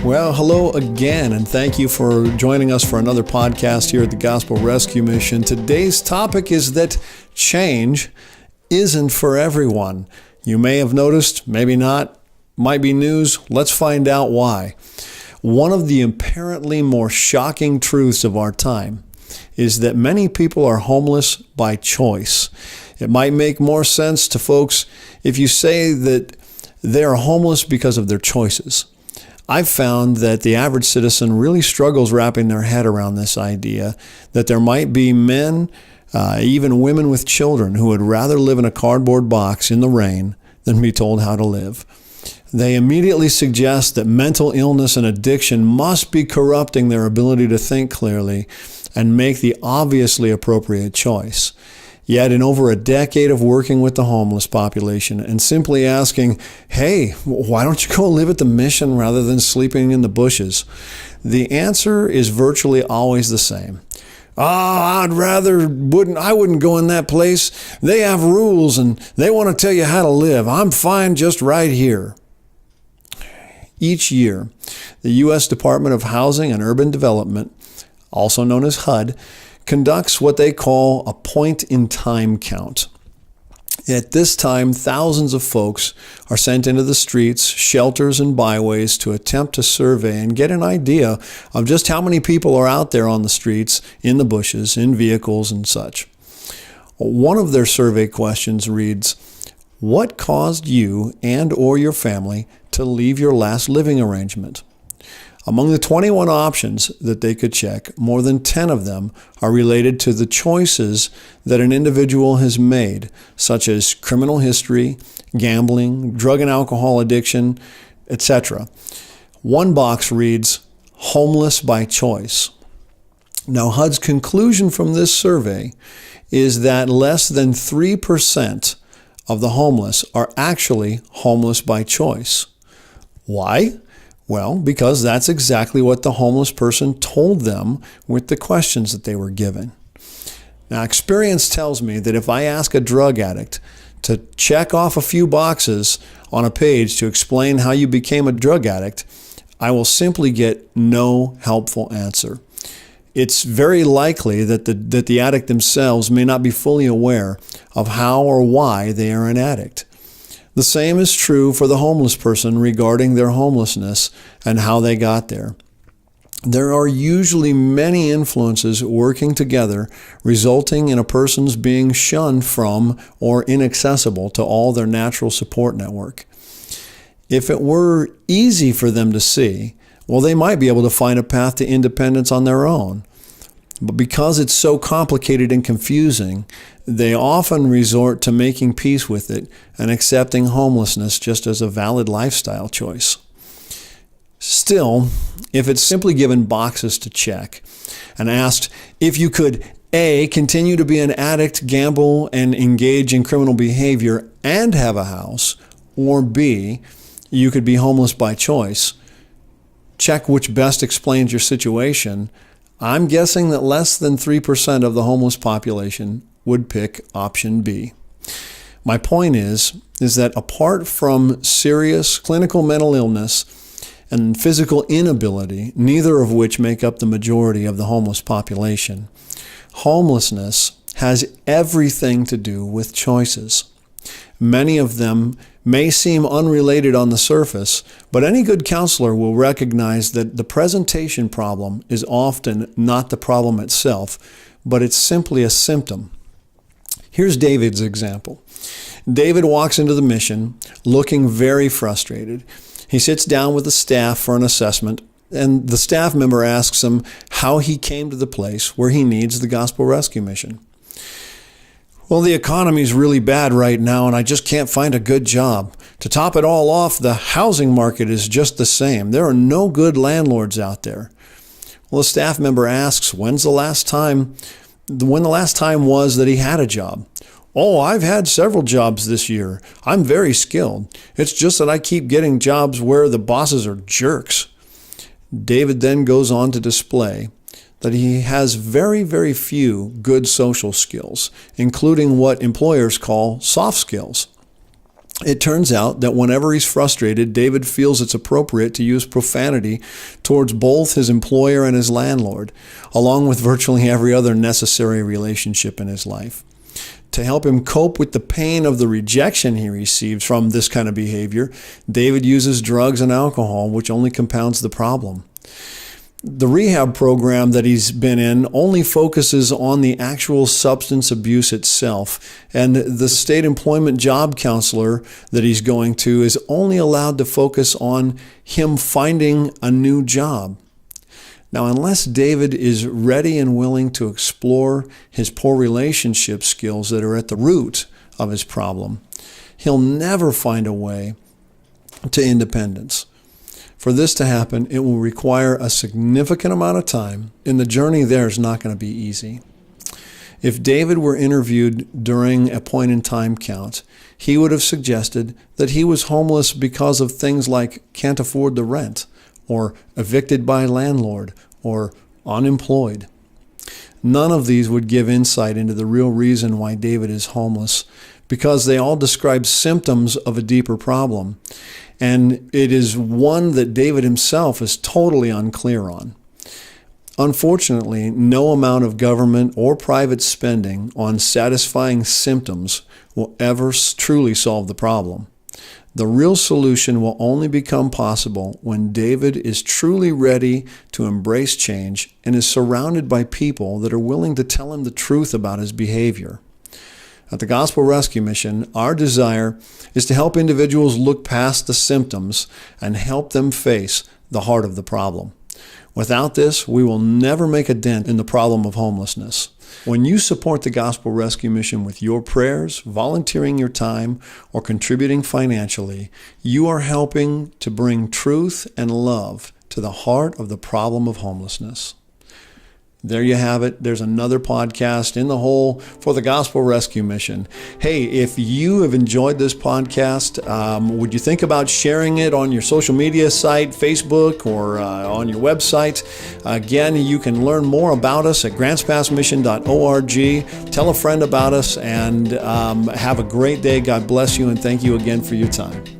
Well, hello again, and thank you for joining us for another podcast here at the Gospel Rescue Mission. Today's topic is that change isn't for everyone. You may have noticed, maybe not, might be news. Let's find out why. One of the apparently more shocking truths of our time is that many people are homeless by choice. It might make more sense to folks if you say that they are homeless because of their choices. I've found that the average citizen really struggles wrapping their head around this idea that there might be men, even women with children, who would rather live in a cardboard box in the rain than be told how to live. They immediately suggest that mental illness and addiction must be corrupting their ability to think clearly and make the obviously appropriate choice. Yet in over a decade of working with the homeless population and simply asking, hey, why don't you go live at the mission rather than sleeping in the bushes? The answer is virtually always the same. I wouldn't go in that place. They have rules and they want to tell you how to live. I'm fine just right here. Each year, the U.S. Department of Housing and Urban Development, also known as HUD, conducts what they call a point-in-time count. At this time, thousands of folks are sent into the streets, shelters, and byways to attempt to survey and get an idea of just how many people are out there on the streets, in the bushes, in vehicles, and such. One of their survey questions reads, "What caused you and or your family to leave your last living arrangement?" Among the 21 options that they could check, more than 10 of them are related to the choices that an individual has made, such as criminal history, gambling, drug and alcohol addiction, etc. One box reads, homeless by choice. Now, HUD's conclusion from this survey is that less than 3% of the homeless are actually homeless by choice. Why? Well, because that's exactly what the homeless person told them with the questions that they were given. Now, experience tells me that if I ask a drug addict to check off a few boxes on a page to explain how you became a drug addict, I will simply get no helpful answer. It's very likely that the addict themselves may not be fully aware of how or why they are an addict. The same is true for the homeless person regarding their homelessness and how they got there. There are usually many influences working together, resulting in a person's being shunned from or inaccessible to all their natural support network. If it were easy for them to see, well, they might be able to find a path to independence on their own. But because it's so complicated and confusing, they often resort to making peace with it and accepting homelessness just as a valid lifestyle choice. Still, if it's simply given boxes to check and asked if you could A, continue to be an addict, gamble, and engage in criminal behavior and have a house, or B, you could be homeless by choice, check which best explains your situation, I'm guessing that less than 3% of the homeless population would pick option B. My point is that apart from serious clinical mental illness and physical inability, neither of which make up the majority of the homeless population, homelessness has everything to do with choices. Many of them may seem unrelated on the surface, but any good counselor will recognize that the presentation problem is often not the problem itself, but it's simply a symptom. Here's David's example. David walks into the mission looking very frustrated. He sits down with the staff for an assessment, and the staff member asks him how he came to the place where he needs the Gospel Rescue Mission. Well, the economy's really bad right now, and I just can't find a good job. To top it all off, the housing market is just the same. There are no good landlords out there. Well, the staff member asks, when the last time was that he had a job? Oh, I've had several jobs this year. I'm very skilled. It's just that I keep getting jobs where the bosses are jerks. David then goes on to display that he has very, very few good social skills, including what employers call soft skills. It turns out that whenever he's frustrated, David feels it's appropriate to use profanity towards both his employer and his landlord, along with virtually every other necessary relationship in his life. To help him cope with the pain of the rejection he receives from this kind of behavior, David uses drugs and alcohol, which only compounds the problem. The rehab program that he's been in only focuses on the actual substance abuse itself, and the state employment job counselor that he's going to is only allowed to focus on him finding a new job. Now, unless David is ready and willing to explore his poor relationship skills that are at the root of his problem, he'll never find a way to independence. For this to happen, it will require a significant amount of time, and the journey there is not going to be easy. If David were interviewed during a point-in-time count, he would have suggested that he was homeless because of things like can't afford the rent, or evicted by landlord, or unemployed. None of these would give insight into the real reason why David is homeless, because they all describe symptoms of a deeper problem. And it is one that David himself is totally unclear on. Unfortunately, no amount of government or private spending on satisfying symptoms will ever truly solve the problem. The real solution will only become possible when David is truly ready to embrace change and is surrounded by people that are willing to tell him the truth about his behavior. At the Gospel Rescue Mission, our desire is to help individuals look past the symptoms and help them face the heart of the problem. Without this, we will never make a dent in the problem of homelessness. When you support the Gospel Rescue Mission with your prayers, volunteering your time, or contributing financially, you are helping to bring truth and love to the heart of the problem of homelessness. There you have it. There's another podcast in the hole for the Gospel Rescue Mission. Hey, if you have enjoyed this podcast, would you think about sharing it on your social media site, Facebook, or on your website? Again, you can learn more about us at grantspassmission.org. Tell a friend about us, and have a great day. God bless you, and thank you again for your time.